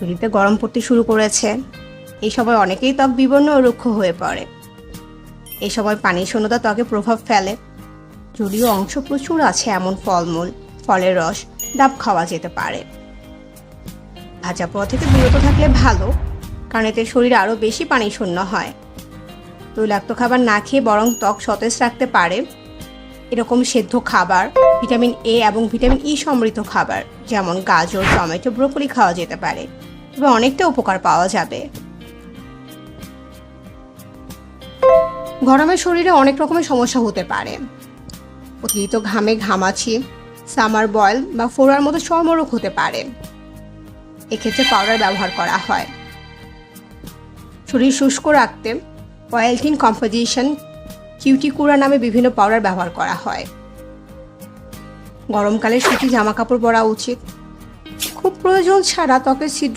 শরীরে গরম পড়তে শুরু করেছে। এই সময় অনেকেই ত্বক বিবর্ণ ও রুক্ষ হয়ে পড়ে। এই সময় পানির শূন্যতা ত্বকে প্রভাব ফেলে। জলীয় অংশ প্রচুর আছে এমন ফলমূল, ফলের রস, ডাব খাওয়া যেতে পারে। ভাজা পোড়া থেকে বিরত থাকলে ভালো, কারণ এতে শরীর আরও বেশি পানি শূন্য হয়। তৈলাক্ত খাবার না খেয়ে বরং ত্বক সতেজ রাখতে পারে এরকম সেদ্ধ খাবার, ভিটামিন এ এবং ভিটামিন ই সমৃদ্ধ খাবার যেমন গাজর, টমেটো, ব্রোকলি খাওয়া যেতে পারে, তবে অনেকটা উপকার পাওয়া যাবে। গরমে শরীরে অনেক রকমের সমস্যা হতে পারে। অতিরিক্ত ঘামে ঘামাচি, সামার বয়েল বা ফোড়ার মতো চর্মরোগ হতে পারে। এক্ষেত্রে পাউডার ব্যবহার করা হয়। শরীর শুষ্ক রাখতে অয়েলটিন কম্পোজিশন, কিউটিকুরা নামে বিভিন্ন পাউডার ব্যবহার করা হয়। গরমকালে সুতি জামা কাপড় পরা উচিত। খুব প্রয়োজন ছাড়া ত্বকের ছিদ্র